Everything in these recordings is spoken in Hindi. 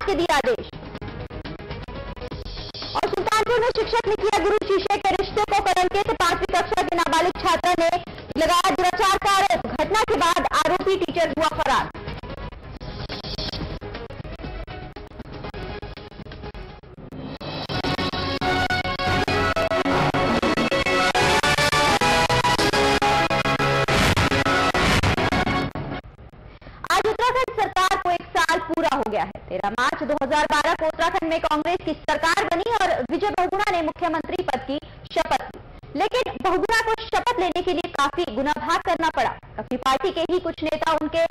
जांच के दिए आदेश। और सुल्तानपुर में शिक्षक ने किया गुरु शिष्य के रिश्ते को कलंकित। 5वीं कक्षा के नाबालिग छात्रा ने लगाया दुराचार का आरोप। घटना के बाद आरोपी टीचर हुआ फरार। आज उत्तराखंड सरकार को 1 साल पूरा हो गया है। 13 मार्च 2012 को उत्तराखंड में कांग्रेस की सरकार बनी और विजय बहुगुणा ने मुख्यमंत्री पद की शपथ ली। लेकिन बहुगुणा को शपथ लेने के लिए काफी गुनाभाग करना पड़ा। काफी पार्टी के ही कुछ नेता उनके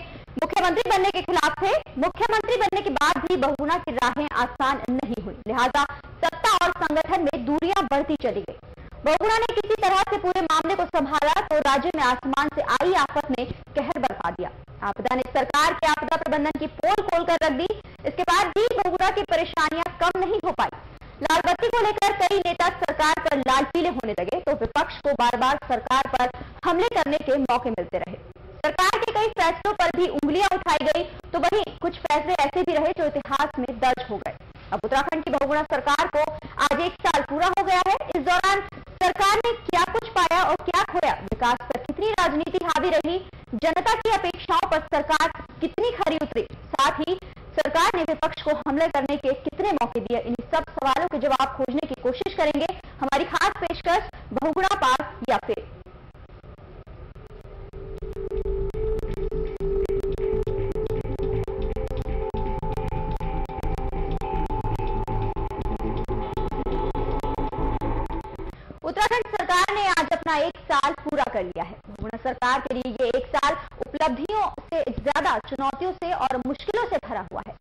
मुख्यमंत्री बनने के खिलाफ थे। मुख्यमंत्री बनने के बाद भी बहुगुणा की राहें आसान नहीं हुई, लिहाजा सत्ता और संगठन में दूरियां बढ़ती चली गई। बहुगुणा ने किसी तरह से पूरे मामले को संभाला तो राज्य में आसमान से आई आफत ने कहर बरपा दिया। आपदा ने सरकार के आपदा प्रबंधन की पोल खोलकर रख दी। इसके बाद भी बहुगुणा की परेशानियां कम नहीं हो पाई। लाल बत्ती को लेकर कई नेता सरकार पर लाल पीले होने लगे तो विपक्ष को बार बार सरकार पर हमले करने के मौके मिलते रहे। सरकार के कई फैसलों पर भी उंगलियां उठाई गई तो वहीं कुछ फैसले ऐसे भी रहे जो इतिहास में दर्ज हो गए। अब उत्तराखंड की बहुगुणा सरकार को आज 1 साल पूरा हो गया है। इस दौरान सरकार ने क्या कुछ पाया और क्या खोया, विकास पर कितनी राजनीति हावी रही, जनता की अपेक्षाओं पर सरकार कितनी खरी उतरी, साथ ही सरकार ने विपक्ष को हमले करने के कितने मौके दिए, इन सब सवालों के जवाब खोजने की कोशिश करेंगे। हमारी खास पेशकश बहुगुणा पास या फेल। उत्तराखंड सरकार ने आज अपना 1 साल पूरा कर लिया है। बहुगुणा सरकार के लिए ये 1 साल उपलब्धियों से ज्यादा चुनौतियों से और मुश्किलों से भरा हुआ है।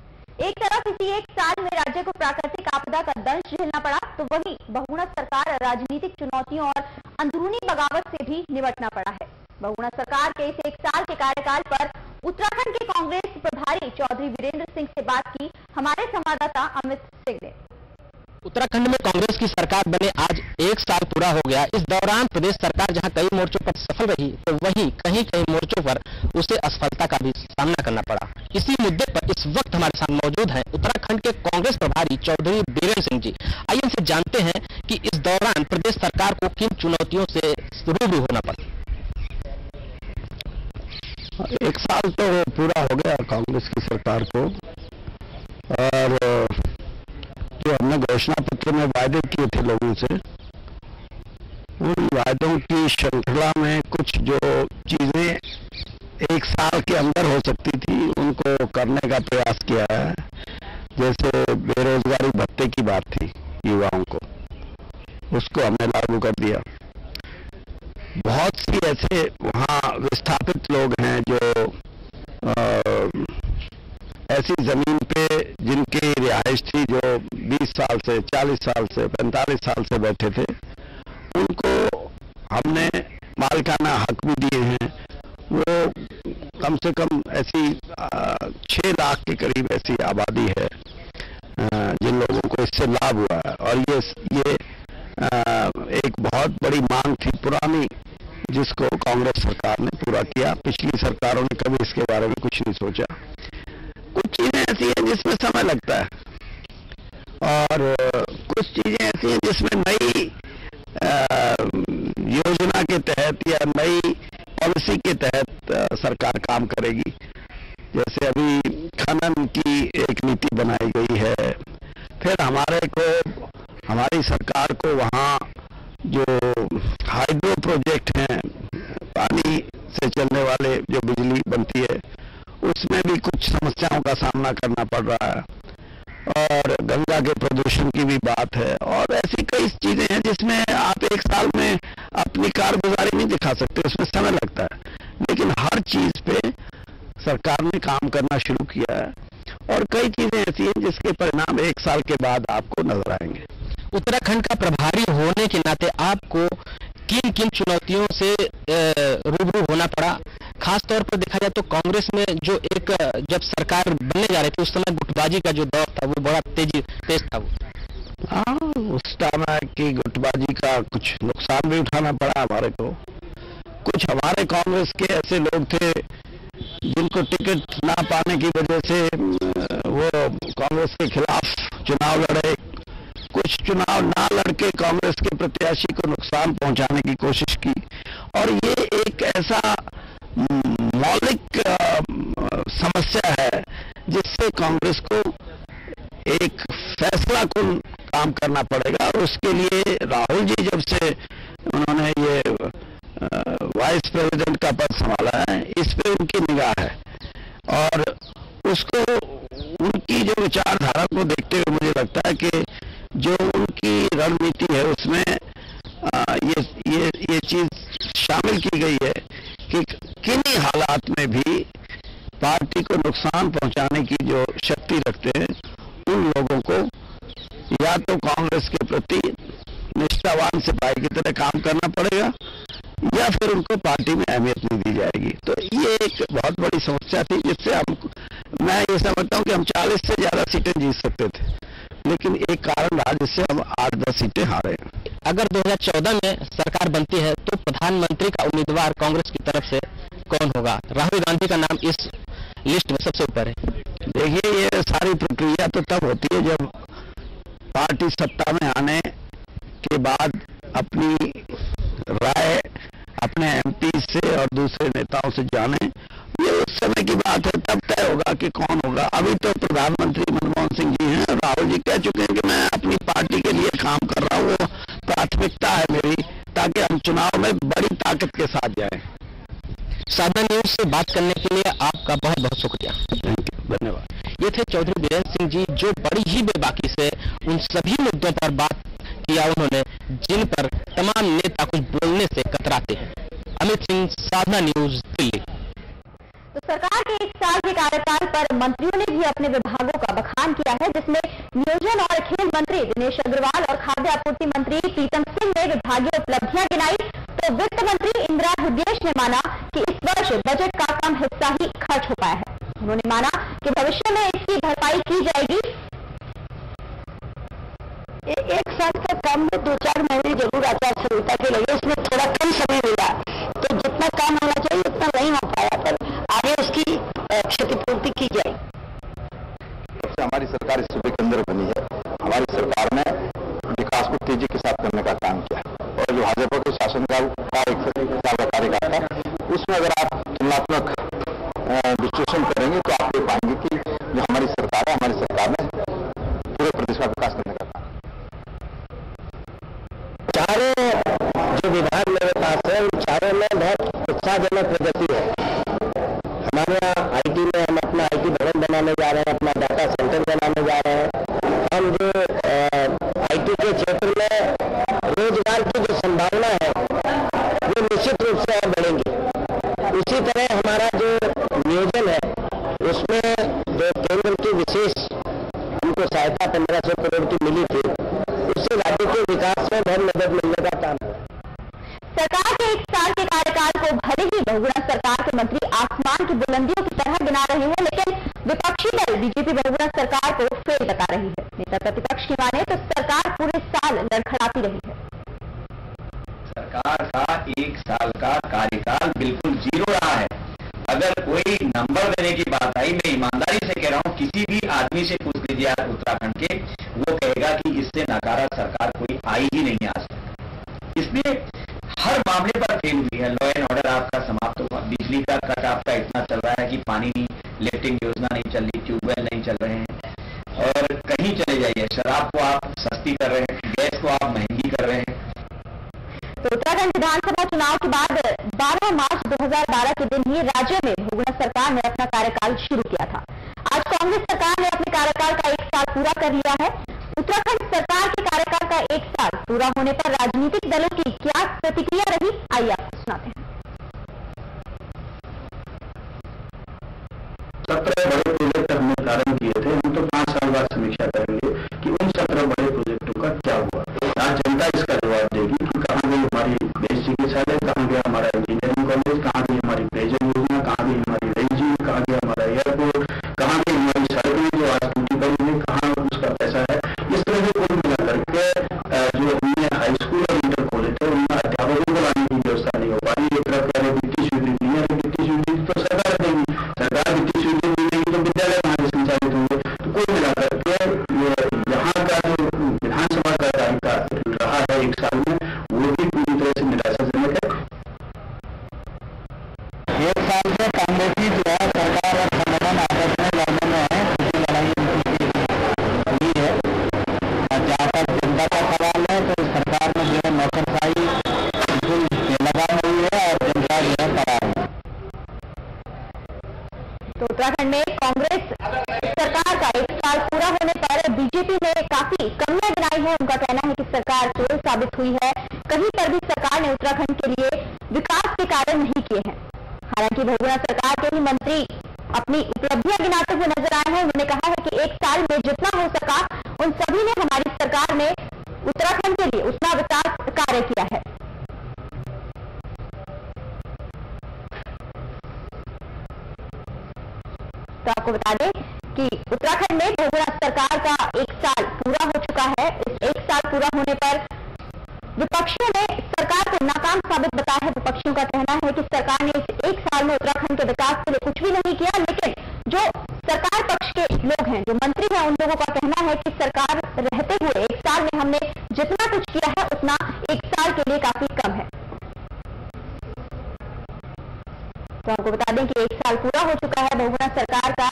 एक तरफ इसी 1 साल में राज्य को प्राकृतिक आपदा का दंश झेलना पड़ा तो वहीं बहुगुणा सरकार राजनीतिक चुनौतियों और अंदरूनी बगावत से भी निपटना पड़ा है। बहुगुणा सरकार के इस 1 साल के कार्यकाल पर उत्तराखंड के कांग्रेस प्रभारी चौधरी वीरेंद्र सिंह से बात की हमारे संवाददाता अमित सिंह ने। उत्तराखंड में कांग्रेस की सरकार बने आज 1 साल पूरा हो गया। इस दौरान प्रदेश सरकार जहां कई मोर्चों पर सफल रही तो वहीं कहीं मोर्चों पर उसे असफलता का भी सामना करना पड़ा। इसी मुद्दे पर इस वक्त हमारे साथ मौजूद हैं उत्तराखंड के कांग्रेस प्रभारी चौधरी बीरेंद्र सिंह जी। आइए उनसे जानते हैं कि इस दौरान प्रदेश सरकार को किन चुनौतियों से रूबरू होना पड़ा। 1 साल तो पूरा हो गया कांग्रेस की सरकार को, और जो हमने घोषणा पत्र में वायदे किए थे लोगों से, उन वायदों की श्रृंखला में कुछ जो चीजें 1 साल के अंदर हो सकती थी उनको करने का प्रयास किया है। जैसे बेरोजगारी भत्ते की बात थी युवाओं को, उसको हमने लागू कर दिया। बहुत सी ऐसे वहाँ विस्थापित लोग हैं जो ऐसी जमीन पे जिनकी रिहाइश थी, जो 20 साल से 40 साल से 45 साल से बैठे थे, उनको हमने मालिकाना हक भी दिए हैं। वो कम से कम ऐसी 6 लाख के करीब ऐसी आबादी है जिन लोगों को इससे लाभ हुआ है। और ये एक बहुत बड़ी मांग थी पुरानी, जिसको कांग्रेस सरकार ने पूरा किया। पिछली सरकारों ने कभी इसके बारे में कुछ नहीं सोचा। कुछ चीजें ऐसी हैं जिसमें समय लगता है, और कुछ चीजें ऐसी हैं जिसमें नई योजना के तहत या नई पॉलिसी के तहत सरकार काम करेगी। जैसे अभी खनन की एक नीति बनाई गई है। फिर हमारी सरकार को वहाँ जो हाइड्रो प्रोजेक्ट हैं, पानी से चलने वाले जो बिजली बनती है, उसमें भी कुछ समस्याओं का सामना करना पड़ रहा है। और गंगा के प्रदूषण की भी बात है। और ऐसी कई चीजें हैं जिसमें आप 1 साल में अपनी कारगुजारी नहीं दिखा सकते, उसमें समय लगता है। लेकिन हर चीज पे सरकार ने काम करना शुरू किया है, और कई चीजें ऐसी हैं जिसके परिणाम 1 साल के बाद आपको नजर आएंगे। उत्तराखंड का प्रभारी होने के नाते आपको किन किन चुनौतियों से रूबरू होना पड़ा? खास तौर पर देखा जाए तो कांग्रेस में जो जब सरकार बनने जा रही थी उस समय गुटबाजी का जो दौर था वो बड़ा तेज था। हाँ, उस टाइम की गुटबाजी का कुछ नुकसान भी उठाना पड़ा हमारे को। कुछ हमारे कांग्रेस के ऐसे लोग थे जिनको टिकट ना पाने की वजह से वो कांग्रेस के खिलाफ चुनाव लड़े, कुछ चुनाव ना लड़के कांग्रेस के प्रत्याशी को नुकसान पहुंचाने की कोशिश की। और ये एक ऐसा मौलिक समस्या है जिससे कांग्रेस को एक फैसलाकुन काम करना पड़ेगा। और उसके लिए राहुल जी जब से उन्होंने ये वाइस प्रेसिडेंट का पद संभाला है, इस पे उनकी निगाह है और उसको उनकी जो विचारधारा को देखते हुए मुझे लगता है कि जो उनकी रणनीति है उसमें ये चीज शामिल की गई है कि किन्हीं हालात में भी पार्टी को नुकसान पहुंचाने की जो शक्ति रखते हैं उन लोगों को या तो कांग्रेस के प्रति निष्ठावान सिपाही की तरह काम करना पड़ेगा या फिर उनको पार्टी में अहमियत नहीं दी जाएगी। तो ये एक बहुत बड़ी समस्या थी जिससे मैं ये समझता हूं कि हम 40 से ज्यादा सीटें जीत सकते थे, लेकिन एक कारण रहा जिससे हम 8-10 सीटें हारे। अगर 2014 में सरकार बनती है तो प्रधानमंत्री का उम्मीदवार कांग्रेस की तरफ से कौन होगा? राहुल गांधी का नाम इस लिस्ट में सबसे ऊपर है। देखिए, ये सारी प्रक्रिया तो तब होती है जब पार्टी सत्ता में आने के बाद अपनी राय अपने एमपी से और दूसरे नेताओं से जाने, ये उस समय की बात है, तब तय होगा कि कौन होगा। अभी तो प्रधानमंत्री मनमोहन सिंह जी हैं, राहुल जी कह चुके हैं कि मैं अपनी पार्टी के लिए काम कर रहा हूँ, वो प्राथमिकता है मेरी, ताकि हम चुनाव में बड़ी ताकत के साथ जाएं। साधना न्यूज से बात करने के लिए आपका बहुत बहुत शुक्रिया। धन्यवाद। ये थे चौधरी बीरेन्द्र सिंह जी, जो बड़ी ही बेबाकी से उन सभी मुद्दों पर बात किया उन्होंने जिन पर तमाम नेता कुछ बोलने से कतराते हैं। अमित सिंह, साधना न्यूज, दिल्ली। तो सरकार के 1 साल के कार्यकाल पर मंत्रियों ने भी अपने विभागों का बखान किया है, जिसमें नियोजन और खेल मंत्री दिनेश अग्रवाल और खाद्य आपूर्ति मंत्री प्रीतम सिंह ने विभागीय उपलब्धियां गिनाई। तो वित्त मंत्री इंदिरा हृदयेश ने माना कि इस वर्ष बजट का कम हिस्सा ही खर्च हो पाया है। उन्होंने माना कि भविष्य में इसकी भरपाई की जाएगी। 1 साल का काम में 2-4 महीने जरूर आचार संहिता के लगे, उसमें थोड़ा कम समय मिला, तो जितना काम होना चाहिए उतना नहीं हो पाया, पर आगे उसकी क्षतिपूर्ति की जाए। जब से हमारी सरकार इस सूबे के अंदर बनी है, हमारी सरकार ने विकास को तेजी के साथ करने का काम किया और जो भाजपा के शासनकाल का 1 साल का कार्यकाल था, उसमें अगर आप तुलनात्मक विश्लेषण करेंगे तो आप ये पाएंगे कि जो हमारी सरकार है, हमारी सरकार ने पूरे प्रदेश का विकास करने का काम। चारों जो विभाग मेरे पास है उन चारों में बहुत उत्साहजनक प्रगति है। हमारे यहाँ आईटी में हम अपना आईटी भवन बनाने जा रहे हैं, अपना डाटा सेंटर बनाने जा रहे हैं। हम जो आईटी के क्षेत्र में रोजगार की जो संभावना है वो निश्चित रूप से और बढ़ेंगी। उसी तरह हमारा जो नियोजन है उसमें जो केंद्र की विशेष हमको सहायता 1500 करोड़ की मिली थी, उससे राज्य के विकास में बहुत मदद मिलने का काम है। सरकार के 1 साल के कार्यकाल को भले ही बहुगुणा सरकार के मंत्री आसमान की बुलंदियों की तरह गिना रहे हैं, लेकिन विपक्षी दल बीजेपी बहुगुणा सरकार को फेल बता रही है। नेता प्रतिपक्ष की माने तो सरकार पूरे साल लड़खड़ाती रही है। सरकार का 1 साल का कार्यकाल बिल्कुल 0 रहा है। अगर कोई नंबर देने की बात आई, मैं ईमानदारी से कह रहा हूं, किसी भी आदमी से पूछ लीजिए आज उत्तराखंड के, वो कहेगा कि इससे नकारा सरकार कोई आई ही नहीं आज तक। इसलिए हर मामले पर फेल हुई है। लॉ एंड ऑर्डर आपका समाप्त हुआ, बिजली का कट आपका इतना चल रहा है कि पानी नहीं, लिफ्टिंग योजना नहीं चल रही, ट्यूबवेल नहीं चल रहे हैं और कहीं चले जाइए, शराब को आप सस्ती कर रहे हैं, गैस को आप महंगी कर रहे हैं। तो उत्तराखंड विधानसभा चुनाव के बाद 12 मार्च 2012 के दिन ही राज्य में बहुगुणा सरकार ने अपना कार्यकाल शुरू किया था। आज कांग्रेस सरकार ने अपने कार्यकाल का 1 साल पूरा कर लिया है। उत्तराखंड सरकार के कार्यकाल का 1 साल पूरा होने पर राजनीतिक दलों की क्या प्रतिक्रिया रही, आइए आपको सुनाते हैं। 17 बड़े प्रोजेक्ट हमने प्रारंभ किए थे, हम तो 5 साल बाद समीक्षा करेंगे कि उन 17 बड़े प्रोजेक्टों का क्या हुआ। आज जनता इसका जवाब देगी कि कहाँ गई हमारी बेस चिकित्सालय, कहाँ गया हमारा इंजीनियरिंग कॉलेज, कहाँ गई हमारी पेयजल योजना, कहाँ गई हमारी रेल जी, कहाँ गया हमारा एयरपोर्ट, कहाँ गई हमारी सड़कें जो आज टूटी पड़ी है, कहाँ उसका पैसा है। इस तरह से कुल मिला करके जो हमने हाई स्कूल और इंटर खोले थे उनमें अध्यापकों को लाने की व्यवस्था नहीं हो पाई। एक तरफ कह रहे वित्तीय स्वीकृति नहीं है, वित्तीय स्वीकृति तो सरकार देगी, सरकार वित्तीय स्वीकृति देगी तो विद्यालय कहाँ से संचालित होंगे। आई है उनका कहना है कि सरकार फेल साबित हुई है, कहीं पर भी सरकार ने उत्तराखंड के लिए विकास के कार्य नहीं किए हैं। हालांकि बहुगुणा सरकार के ही मंत्री अपनी उपलब्धियां गिनाते हुए नजर आए हैं। उन्होंने कहा है कि एक साल में जितना हो सका उन सभी ने हमारी सरकार ने उत्तराखंड के लिए उतना विकास कार्य किया है। तो आपको बता दें कि उत्तराखंड में बहुगुणा सरकार का एक साल पूरा हो चुका है। इस एक साल पूरा होने पर विपक्षियों ने सरकार को नाकाम साबित बताया है। विपक्षियों का कहना है कि सरकार ने इस एक साल में उत्तराखंड के विकास के लिए कुछ भी नहीं किया, लेकिन जो सरकार पक्ष के लोग हैं, जो मंत्री हैं, उन लोगों का कहना है कि सरकार रहते हुए एक साल में हमने जितना कुछ किया है उतना एक साल के लिए काफी कम है। तो आपको बता दें कि एक साल पूरा हो चुका है बहुगुणा सरकार का।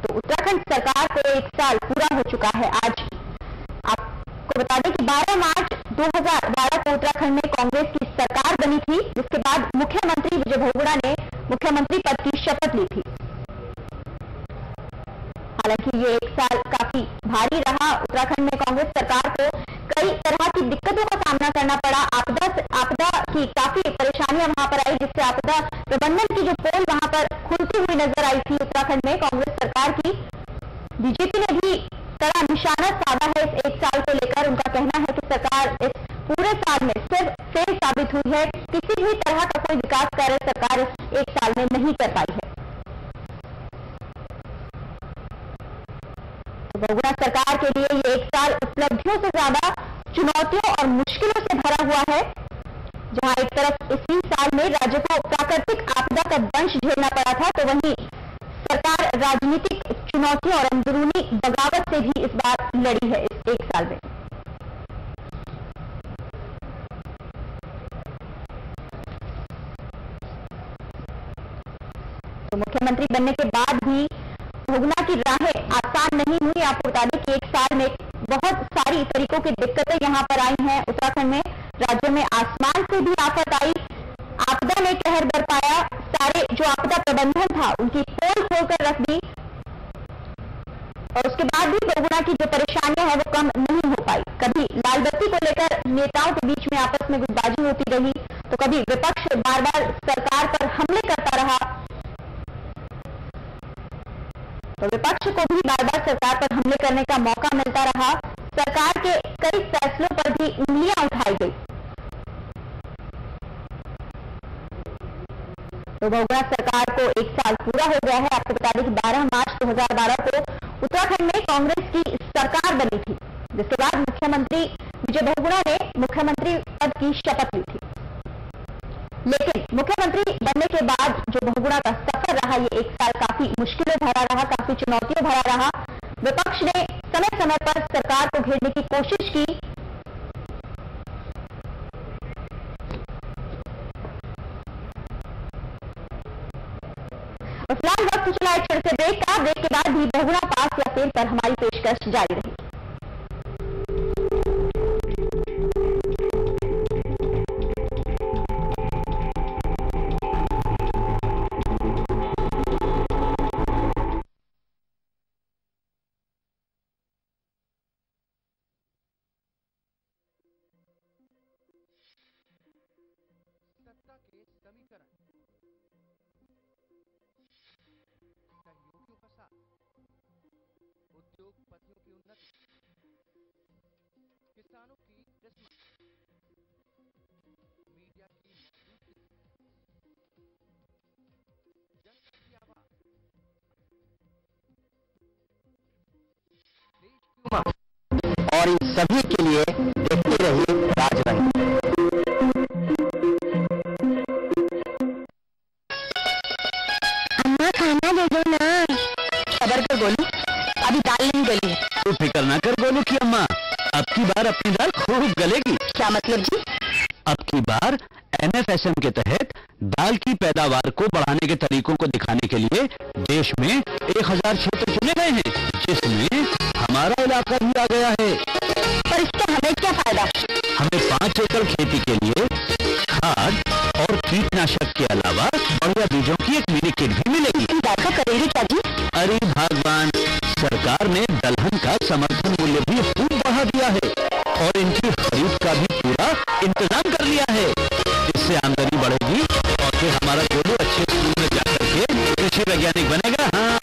तो उत्तराखंड सरकार को एक साल पूरा हो चुका है आज। आपको बता दें कि 12 मार्च 2012 को उत्तराखंड में कांग्रेस की सरकार बनी थी, जिसके बाद मुख्यमंत्री विजय बहुगुणा ने मुख्यमंत्री पद की शपथ ली थी। हालांकि ये एक साल काफी भारी रहा। उत्तराखंड में कांग्रेस सरकार को कई तरह की दिक्कतों का सामना करना पड़ा। आपदा की काफी परेशानियां वहां पर आई, जिससे आपदा प्रबंधन की जो पोल वहां पर खुलती हुई नजर आई थी उत्तराखंड में कांग्रेस सरकार की। बीजेपी ने भी कड़ा निशाना साधा है इस एक साल को लेकर। उनका कहना है कि सरकार इस पूरे साल में सिर्फ फेल साबित हुई है, किसी भी तरह का कोई विकास कार्य सरकार इस एक साल में नहीं कर पाई है। बहुगुणा सरकार के लिए ये एक साल उपलब्धियों से ज्यादा चुनौतियों और मुश्किलों से भरा हुआ है। जहां एक तरफ इसी साल में राज्य को प्राकृतिक आपदा का दंश झेलना पड़ा था, तो वहीं सरकार राजनीतिक चुनौतियों और अंदरूनी बगावत से भी इस बार लड़ी है इस एक साल में। तो मुख्यमंत्री बनने के बाद भी बहुगुणा की राहें आसान नहीं हुई। आपको बता दें कि एक साल में बहुत सारी तरीकों की दिक्कतें यहां पर आई हैं उत्तराखंड में। राज्य में आसमान से भी आफत आई, आपदा ने कहर बरपाया। सारे जो आपदा प्रबंधन था उनकी पोल खोलकर रख दी, और उसके बाद भी बहुगुणा की जो परेशानियां हैं वो कम नहीं हो पाई। कभी लाल बत्ती को लेकर नेताओं के बीच में आपस में गुटबाजी होती रही, तो कभी विपक्ष बार बार सरकार पर हमले करता रहा, तो विपक्ष को भी बार बार सरकार पर हमले करने का मौका मिलता रहा। सरकार के कई फैसलों पर भी उंगलियां उठाई गई। तो बहुगुणा सरकार को एक साल पूरा हो गया है। आपको बता दें कि 12 मार्च 2012 को उत्तराखंड में कांग्रेस की सरकार बनी थी, जिसके बाद मुख्यमंत्री विजय बहुगुणा ने मुख्यमंत्री पद की शपथ ली थी। लेकिन मुख्यमंत्री बनने के बाद जो बहुगुणा का सफर रहा, ये एक साल काफी मुश्किलें भरा रहा, काफी चुनौतियों भरा रहा। विपक्ष ने समय समय पर सरकार को घेरने की कोशिश की, और फिलहाल वक्त चला एक छोटे से ब्रेक का। ब्रेक के बाद भी बहुगुणा पास या फेल पर हमारी पेशकश जारी रहेगी। सत्ता के समीकरण, सहयोगियों का साथ, उद्योगपतियों की उन्नति, किसानों की किस्मत, मीडिया की मौजूदगी, जनता की आवाज, देश की उमंग, और इन सभी के लिए देखते रहिए राजरंग। खाना दे दो ना। खबर कर गोलू, अभी दाल नहीं गली है। तू फिक्र ना कर गोलू की अम्मा, अब की बार अपनी दाल खूब गलेगी। क्या मतलब जी? अब की बार NFSM के तहत दाल की पैदावार को बढ़ाने के तरीकों को दिखाने के लिए देश में 1000 क्षेत्र चुने गए हैं, जिसमें हमारा इलाका भी आ गया है। पर इसका हमें क्या फायदा? हमें 5 एकड़ खेती के लिए खाद और कीटनाशक कीटनाशक के अलावा बढ़िया बीजों की एक मिनी किट भी मिलेगी। दाखा करेंगे क्या जी? अरे भगवान, सरकार ने दलहन का समर्थन मूल्य भी खूब बढ़ा दिया है और इनकी खरीद का भी पूरा इंतजाम कर लिया है। इससे आमदनी बढ़ेगी और फिर हमारा गोलू अच्छे स्कूल में जाकर के कृषि वैज्ञानिक बनेगा। हाँ,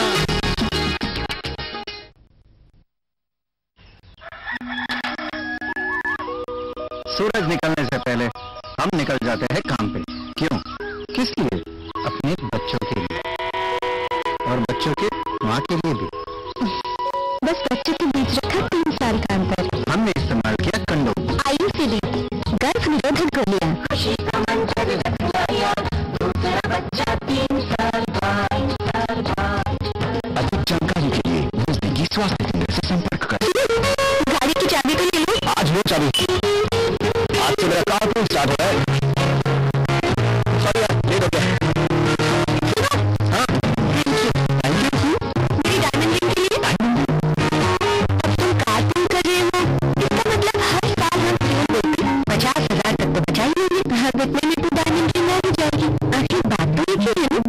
सूरज निकलने से पहले हम निकल जाते हैं काम पे। क्यों? किस लिए? अपने बच्चों के लिए और बच्चों के माँ के लिए भी। बस बच्चों के बीच रखा 3 साल का अंतर। हमने इस्तेमाल किया कंडोम। IUCD गर्भ निरोधक गोलियां। खुशी का मंजर रखवाया, दूसरा बच्चा 3 साल बाद। अधिक जानकारी के लिए नजदीकी स्वास्थ्य केंद्र से संपर्क करें। गाड़ी की चाबी तो ले लो। आज वो चाबी, आज से मेरा कार स्टार्ट हो रहा है। सॉरी यार, लेट हो गया। हाँ, थैंक यू। मेरी डायमंड रिंग के लिए। अब तुम कार्टून कर रहे हो, इसका मतलब हर साल हम फ्यूल देते 50,000 तक तो बचा ही लेंगे। हर इतने में तो डायमंड रिंग आ जाएगी। आखिर बात तो एक ही है ना।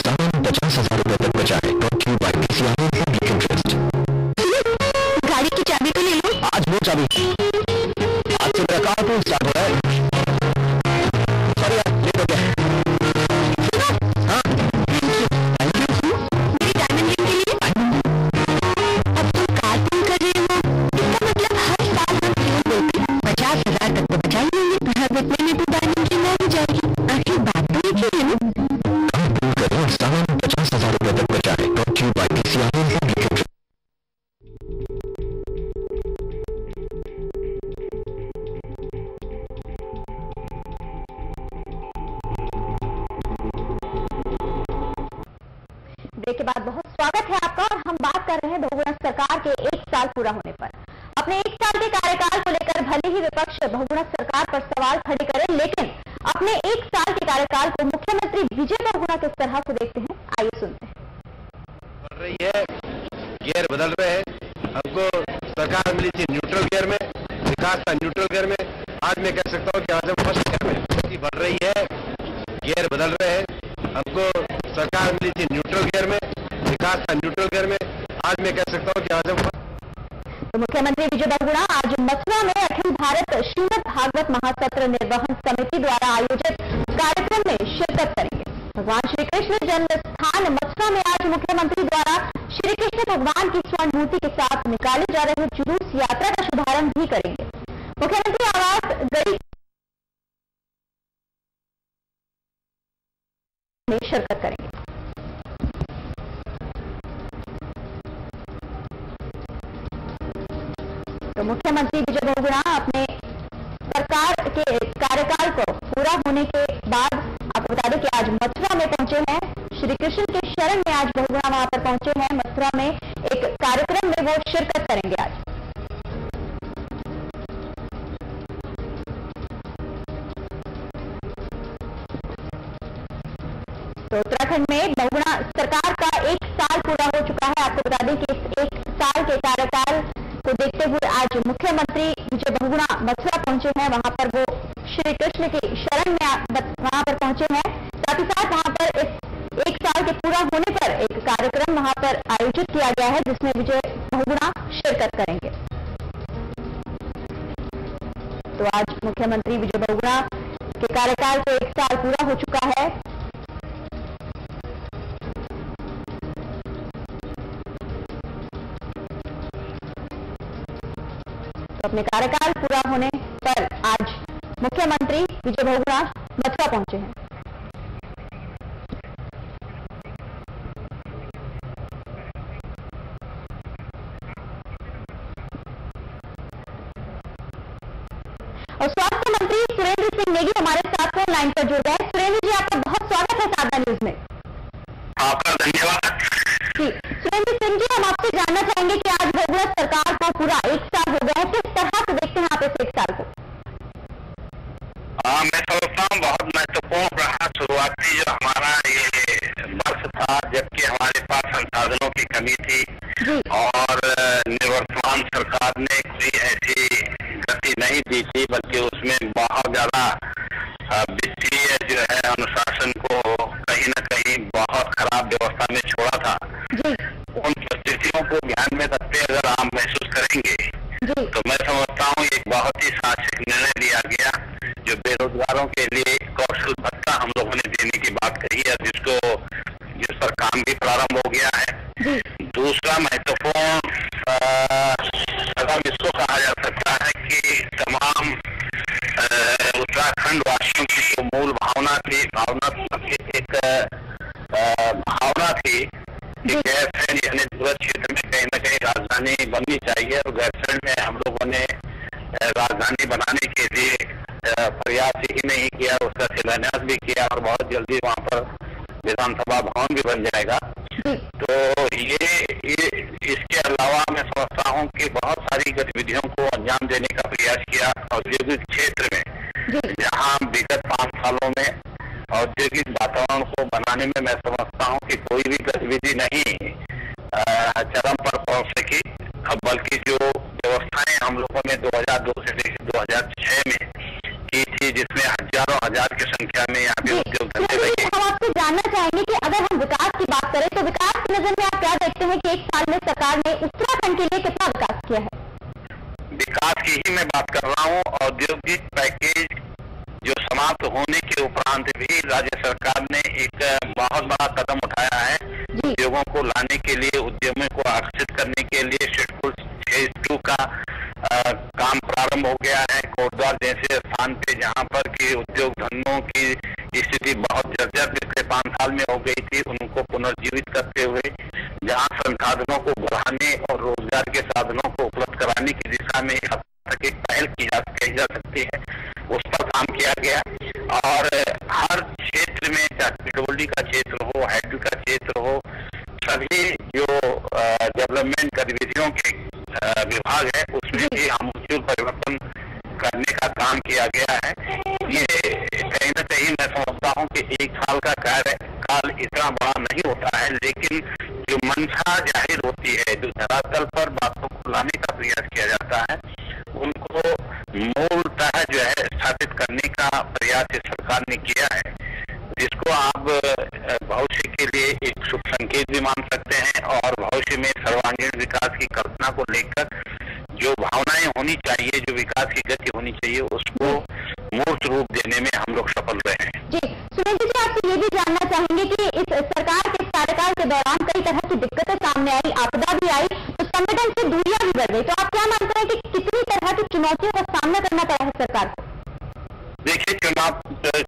साल 50,000 रुपए तक बचाए। Public interest. गाड़ी की चाबी तो ले लो। आज वो चाबी, आज से मेरा कार स्टार्ट हो रहा है। सॉरी यार, लेट हो गया। हाँ, थैंक यू। मेरी डायमंड रिंग के लिए। अब तुम कार्टून कर रहे हो, इसका मतलब हर साल हम फ्यूल देते 50,000 तक तो बचा ही लेंगे। हर इतने में तो डायमंड रिंग आ जाएगी। आखिर बात तो एक ही है ना। 50,000 रुपए तक बचाए। Public interest. ब्रेक के बाद बहुत स्वागत है आपका और हम बात कर रहे हैं बहुगुणा सरकार के 1 साल पूरा होने पर। अपने 1 साल के कार्यकाल को लेकर भले ही विपक्ष बहुगुणा सरकार पर सवाल खड़े करे, लेकिन अपने 1 साल के कार्यकाल को मुख्यमंत्री विजय बहुगुणा किस तरह से देखते हैं, आइए सुनते हैं। बढ़ रही है, गियर बदल रहे हैं। हमको सरकार मिली थी न्यूट्रल गियर में, विकास था न्यूट्रल गियर में। आज मैं कह सकता हूँ कि आज हम फर्स्ट गियर में। खेती बढ़ रही है, गियर बदल रहे हैं। हमको सरकार मिली थी न्यूट्रल गियर में, विकास था न्यूट्रल गियर में। आज मैं कह सकता हूँ कि आज हम तो मुख्यमंत्री विजय बहुगुणा आज मथुरा में अखिल भारत श्रीमद भागवत महासत्र निर्वहन समिति द्वारा आयोजित कार्यक्रम में शिरकत करेंगे। भगवान श्री कृष्ण जन्म स्थान मथुरा में आज मुख्यमंत्री द्वारा श्री कृष्ण भगवान की स्वर्ण मूर्ति के साथ निकाले जा रहे जुलूस यात्रा का शुभारंभ भी करेंगे। मुख्यमंत्री आवास गरीब में शिरकत करेंगे। तो मुख्यमंत्री विजय बहुगुणा अपने सरकार के कार्यकाल को पूरा होने के बाद आपको बता दें कि आज मथुरा में पहुंचे हैं। श्री कृष्ण के शरण में आज बहुगुणा वहां पर पहुंचे हैं। मथुरा में एक कार्यक्रम में वो शिरकत करेंगे आज। तो उत्तराखंड में बहुगुणा सरकार का 1 साल पूरा हो चुका है। आपको बता दें कि इस 1 साल के कार्यकाल को देखते हुए आज मुख्यमंत्री विजय बहुगुणा मथुरा पहुंचे हैं। वहां पर वो श्री कृष्ण की शरण में वहां पर पहुंचे हैं। साथ ही साथ वहां पर इस 1 साल के पूरा होने पर एक कार्यक्रम वहां पर आयोजित किया गया है, जिसमें विजय बहुगुणा शिरकत करेंगे। तो आज मुख्यमंत्री विजय बहुगुणा के कार्यकाल को 1 साल पूरा हो चुका है। तो अपने कार्यकाल पूरा होने पर आज मुख्यमंत्री विजय बहुगुणा मथुरा पहुंचे हैं। और स्वास्थ्य मंत्री सुरेंद्र सिंह नेगी हमारे साथ फोन लाइन पर जुड़ गए। सुरेंद्र जी, आपका बहुत स्वागत है साधा न्यूज में। आपका धन्यवाद। जी सुरेंद्र सिंह जी, हम आपसे जानना चाहेंगे कि आज बहुगुणा सरकार को पूरा 1 साल हो गया है, किस तरह से देखते हैं आप इस 1 साल को? मैं समझता हूँ बहुत महत्वपूर्ण रहा। शुरुआती जो हमारा ये वर्ष था, जबकि हमारे पास संसाधनों की कमी थी और निवर्तमान सरकार ने कोई ऐसी गति नहीं दी थी, बल्कि उसमें बहुत ज्यादा वित्तीय कामगारों के लिए कौशल भत्ता हम लोगों ने देने की बात कही है, जिस पर काम भी प्रारंभ हो गया है। दूसरा महत्वपूर्ण कदम इसको कहा जा सकता है कि तमाम उत्तराखंड वासियों की जो मूल भावना थी, एक भावना थी कि गैरसैंण यानी दूर क्षेत्र में कहीं न कहीं राजधानी बननी चाहिए, और गैरसैंण में हम लोगों ने राजधानी बनाने के लिए प्रयास ही नहीं किया, उसका शिलान्यास भी किया और बहुत जल्दी वहाँ पर विधानसभा भवन भी बन जाएगा। तो ये इसके अलावा मैं समझता हूँ कि बहुत सारी गतिविधियों को अंजाम देने का प्रयास किया औद्योगिक क्षेत्र में, जहाँ विगत 5 सालों में औद्योगिक वातावरण को बनाने में मैं समझता हूँ कि कोई भी गतिविधि नहीं चरम पर पहुंच सकी, बल्कि जो व्यवस्थाएं हम लोगों ने 2002 से लेकर 2006 में की थी, जिसमें हजारों हजार की संख्या में यहाँ पे उद्योग धंधे लगे। हम आपसे जानना चाहेंगे कि अगर हम विकास की बात करें तो विकास की नजर में आप क्या देखते हैं कि 1 साल में सरकार ने उत्तराखंड के लिए कितना विकास किया है? विकास की ही मैं बात कर रहा हूँ। औद्योगिक पैकेज जो समाप्त होने के उपरांत भी राज्य सरकार ने एक बहुत बड़ा कदम उठाया है उद्योगों को लाने के लिए, उद्यमियों को आकर्षित करने के लिए। शेडपुर फेज 2 का काम प्रारंभ हो गया है। कोटद्वार जैसे स्थान पे जहाँ पर कि उद्योग धंधों की स्थिति बहुत जर्जर पिछले 5 साल में हो गई थी, उनको पुनर्जीवित करते हुए जहाँ संसाधनों को बढ़ाने और रोजगार के साधनों को उपलब्ध कराने की दिशा में एक पहल की जा सकती है, उस पर काम किया गया। और हर क्षेत्र में, चाहे पिडोली का क्षेत्र हो, हैडल का क्षेत्र हो, सभी जो डेवलपमेंट गतिविधियों के विभाग है उसमें भी आमूल परिवर्तन करने का काम किया गया है। ये कहीं न कहीं मैं समझता हूँ कि 1 साल का कार्यकाल इतना बड़ा नहीं होता है, लेकिन जो मंशा जाहिर होती है, जो धरातल पर बातों को लाने का प्रयास किया जाता है, उनको मूलतः जो है स्थापित करने का प्रयास इस सरकार ने किया है, जिसको आप भविष्य के लिए एक शुभ संकेत भी मान सकते हैं। और भविष्य में सर्वांगीण विकास की कल्पना को लेकर जो भावनाएं होनी चाहिए, जो विकास की गति होनी चाहिए, उसको मूर्त रूप देने में हम लोग सफल रहे हैं। जी सुनील जी, आपसे ये भी जानना चाहेंगे कि इस सरकार के कार्यकाल के दौरान कई तरह की दिक्कतें सामने आई, आपदा भी आई, तो संगठन से दूरियां भी बढ़ गई, तो आप क्या मानते हैं कि कितनी तरह की चुनौतियों का सामना करना पड़ा है सरकार को? देखिए,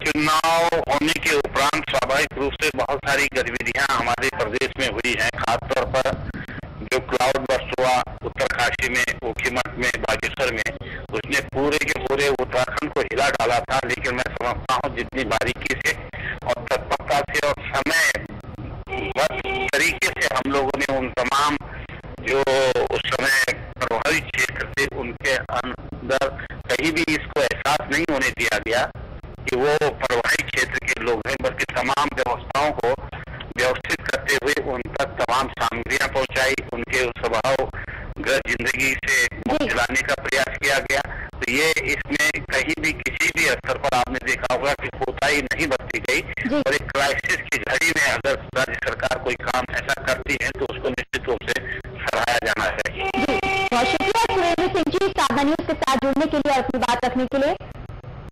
चुनाव होने के उपरांत स्वाभाविक रूप से बहुत सारी गतिविधियां हमारे प्रदेश में हुई हैं। खासतौर पर जो क्लाउड बस्ट हुआ उत्तरकाशी में, ऊखीमठ में, बागेश्वर में, उसने पूरे के पूरे उत्तराखंड को हिला डाला था। लेकिन मैं समझता हूँ जितनी बारीकी से और तत्परता से और समय तरीके से हम लोगों ने उन तमाम जो उस समय प्रभावित क्षेत्र थे, उनके अंदर कहीं भी इसको एहसास नहीं होने दिया गया कि वो प्रभावित क्षेत्र के लोग हैं, बल्कि तमाम व्यवस्थाओं को व्यवस्थित करते हुए उन तक तमाम सामग्रियां पहुंचाई, उनके स्वभाव ग्रस्त जिंदगी से मुक्त दिलाने का प्रयास किया गया। तो ये इसमें कहीं भी किसी भी स्तर पर आपने देखा होगा कि कोताही नहीं बरती गई। और एक क्राइसिस की घड़ी में अगर राज्य सरकार कोई काम ऐसा करती है तो उसको निश्चित रूप से सराहा जाना चाहिए। बहुत शुक्रिया सुरेंद्र सिंह जी, साधना न्यूज के साथ जुड़ने के लिए और अपनी बात रखने के लिए।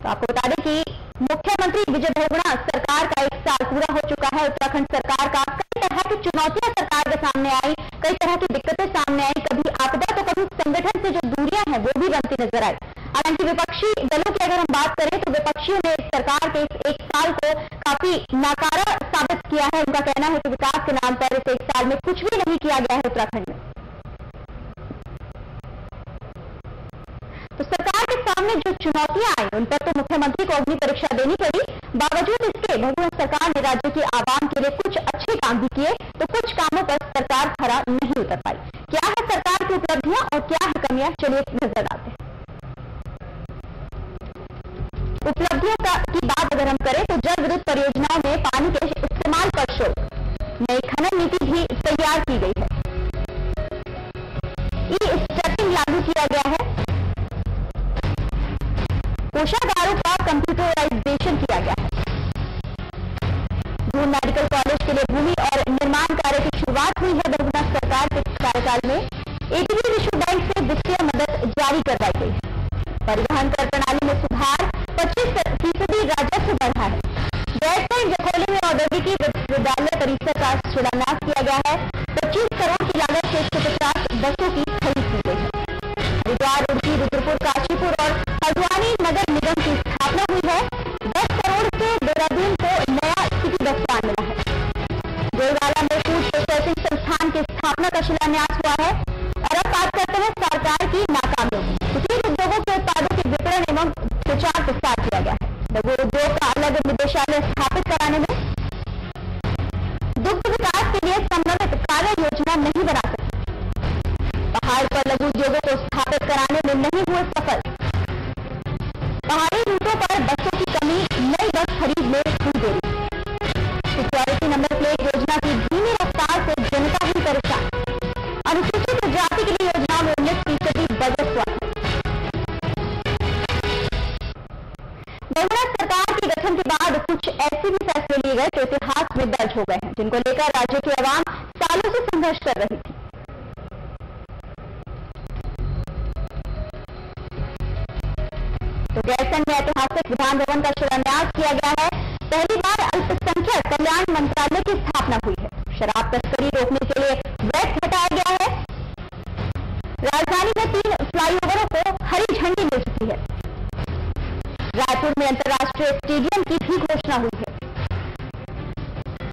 तो आपको बता दें कि मुख्यमंत्री विजय बहुगुणा सरकार का 1 साल पूरा हो चुका है। उत्तराखंड सरकार का कई तरह की चुनौतियां सरकार के सामने आई, कई तरह की दिक्कतें सामने आई, कभी आपदा तो कभी संगठन से जो दूरियां हैं वो भी बनती नजर आई। हालांकि विपक्षी दलों की अगर हम बात करें तो विपक्षियों ने सरकार के इस 1 साल को काफी नाकारा साबित किया है। उनका कहना है कि विकास के नाम पर इस 1 साल में कुछ भी नहीं किया गया है उत्तराखंड में। तो सरकार के सामने जो चुनौतियां आई उन पर तो मुख्यमंत्री को अग्नि परीक्षा देनी पड़ी। बावजूद इसके बहुगुणा सरकार ने राज्य के आवाम के लिए कुछ अच्छे काम भी किए, तो कुछ कामों पर सरकार खरा नहीं उतर पाई। क्या है सरकार की उपलब्धियां और क्या है कमियां, चलिए नजर डालते हैं। उपलब्धियों की बात अगर हम करें तो जल विद्युत परियोजनाओं में पानी के इस्तेमाल पर शुल्क, नई खनन नीति भी तैयार की गई है, ई-स्टेपिंग लागू किया गया है, कोषागारों का कंप्यूटराइजेशन किया गया है, दून मेडिकल कॉलेज के लिए भूमि और निर्माण कार्य की शुरुआत हुई है बहुगुणा सरकार के कार्यकाल में, एडीबी विश्व बैंक से वित्तीय मदद जारी करवाई गई है, परिवहन कर प्रणाली में सुधार, 25% विस्तार किया गया है। लघु उद्योग का अलग निदेशालय स्थापित कराने में, दुग्ध विकास के लिए समन्वित कार्य योजना नहीं बना सकी, पहाड़ पर लघु उद्योगों को स्थापित कराने में नहीं हुए सफल, पहाड़ी रूटों पर बसों की कमी, नई बस खरीद में हुई देरी, सिक्योरिटी नंबर प्लेट योजना की धीमी रफ्तार से जनता ही परेशान, अनुसूचित जाति के लिए योजना में 19% बजट हुआ। बहुगुणा सरकार के गठन के बाद कुछ ऐसे भी फैसले लिए गए जो इतिहास में दर्ज हो गए हैं, जिनको लेकर राज्य की आवाम सालों से संघर्ष कर रही थी। तो गैरसैंण में ऐतिहासिक विधान भवन का शिलान्यास किया गया है। पहली बार अल्पसंख्यक कल्याण मंत्रालय की स्थापना हुई है। शराब तस्करी रोकने के लिए वैट हटाया गया है। राजधानी में 3 फ्लाईओवरों को हरी झंडी मिल चुकी है। रायपुर में अंतर्राष्ट्रीय स्टेडियम की भी घोषणा हुई है।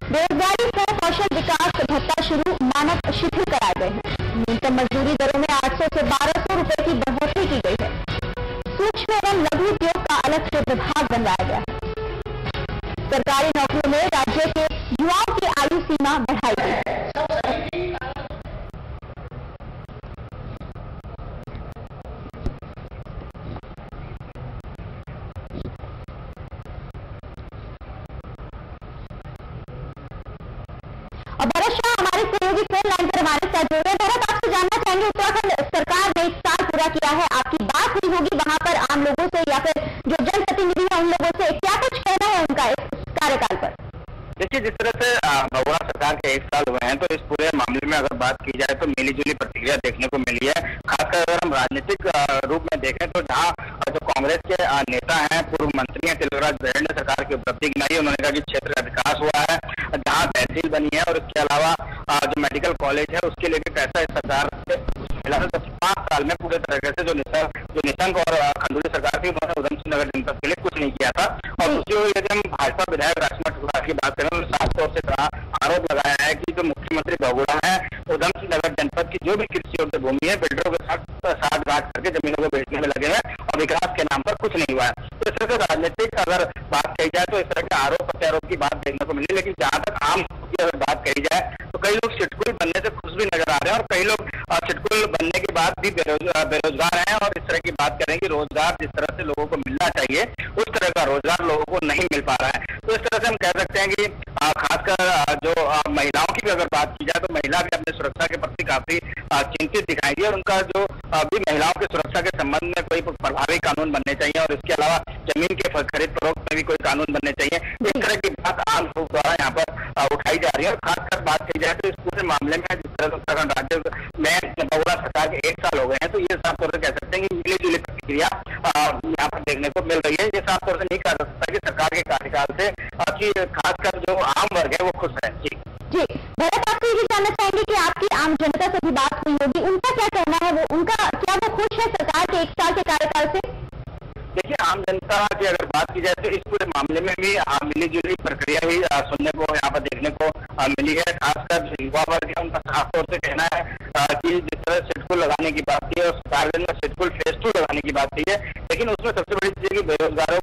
बेरोजगारी सह कौशल विकास भत्ता शुरू, मानक शिथिल कराए गए हैं। न्यूनतम मजदूरी दरों में 800 से 1200 रुपए की बढ़ोतरी की गई है। सूक्ष्म एवं लघु उद्योग का अलग से विभाग बनवाया गया है। सरकारी नौकरियों में राज्य के युवाओं की आयु सीमा बढ़ाई गई है। और भरत शाह हमारे सहयोगी फोन लाइन पर हमारे साथ जुड़ रहे हैं। भरत, आपसे जानना चाहेंगे, उत्तराखंड सरकार ने 1 साल पूरा किया है, आपकी बात हुई होगी वहां पर आम लोगों से या फिर जो जनप्रतिनिधि है उन लोगों से, क्या कुछ कहना है उनका इस कार्यकाल पर? देखिए, जिस तरह से बहुगुणा सरकार के 1 साल हुए हैं, तो इस पूरे मामले में अगर बात की जाए तो मिलीजुली प्रतिक्रिया देखने को मिली है। खासकर अगर हम राजनीतिक रूप में देखें तो जहां जो कांग्रेस के नेता हैं, पूर्व मंत्री हैं तिलकराज बहेड़ ने सरकार की उपलब्धि गिनाई। उन्होंने कहा कि क्षेत्र का विकास हुआ है, जहाँ तहसील बनी है और इसके अलावा जो मेडिकल कॉलेज है उसके लिए भी पैसा इस सरकार से मिला है। 5 साल में पूरे तरीके से जो निशंक और खंडूरी सरकार थी उन्होंने उधम सिंह नगर जनपद के लिए कुछ नहीं किया था। और दूसरी ओर यदि हम भाजपा विधायक राजकुमार ठकुराल की बात करें, उन्होंने साफ तौर से आरोप लगाया है कि जो मुख्यमंत्री बहुगुणा है उधम सिंह नगर जनपद की जो भी कृषि योग्य भूमि है बिल्डरों के साथ साठगांठ करके जमीनों को बेचने में लगे हैं और विकास के नाम पर कुछ नहीं हुआ है। तो इस तरह से राजनीतिक अगर बात कही जाए तो इस तरह के आरोप प्रत्यारोप की बात देखने को मिली। लेकिन जहां तक आम की अगर बात कही जाए तो कई लोग सिटकुल बनने से खुश भी नजर आ रहे हैं और कई लोग सिटकुल बनने के बाद भी बेरोजगार हैं। और इस तरह की बात करें कि रोजगार जिस तरह से लोगों को मिलना चाहिए उस तरह का रोजगार लोगों को नहीं मिल पा रहा है। तो इस तरह से हम कह सकते हैं कि खासकर जो महिलाओं की भी अगर बात की जाए तो महिला भी अपनी सुरक्षा के प्रति काफी चिंतित दिखाई दी। और उनका जो अभी महिलाओं की सुरक्षा के संबंध में कोई प्रभावी कानून बनने चाहिए और इसके अलावा जमीन के खरीद फरोख्त में भी कोई कानून बनने चाहिए। इस तरह की बात आम लोग द्वारा यहाँ पर उठाई जा रही है। और खासकर बात की जाए तो इस पूरे मामले में जिस तरह से उत्तराखंड राज्य में बहुगुणा सरकार के 1 साल हो गए हैं, तो ये साफ तौर से कह सकते हैं कि मिली जुली प्रतिक्रिया यहाँ पर देखने को मिल रही है। ये साफ तौर से नहीं कह सकता कि सरकार के कार्यकाल से कि खासकर जो आम वर्ग है वो खुश है। जी भरत, आपसे ये जानना चाहेंगे कि आपकी आम जनता से भी बात हुई होगी, उनका क्या कहना है, क्या वो खुश है सरकार के 1 साल के कार्यकाल से? देखिए, आम जनता की अगर बात की जाए तो इस पूरे मामले में भी मिली जुली प्रक्रिया ही सुनने को यहाँ पर देखने को मिली है। खासकर युवा वर्ग है उनका साफ तौर से कहना है कि जिस तरह सिटकुल लगाने की बात थी और सरकार ने सिटकुल फेस 2 लगाने की बात की है, लेकिन उसमें सबसे बड़ी चीज है कि बेरोजगारों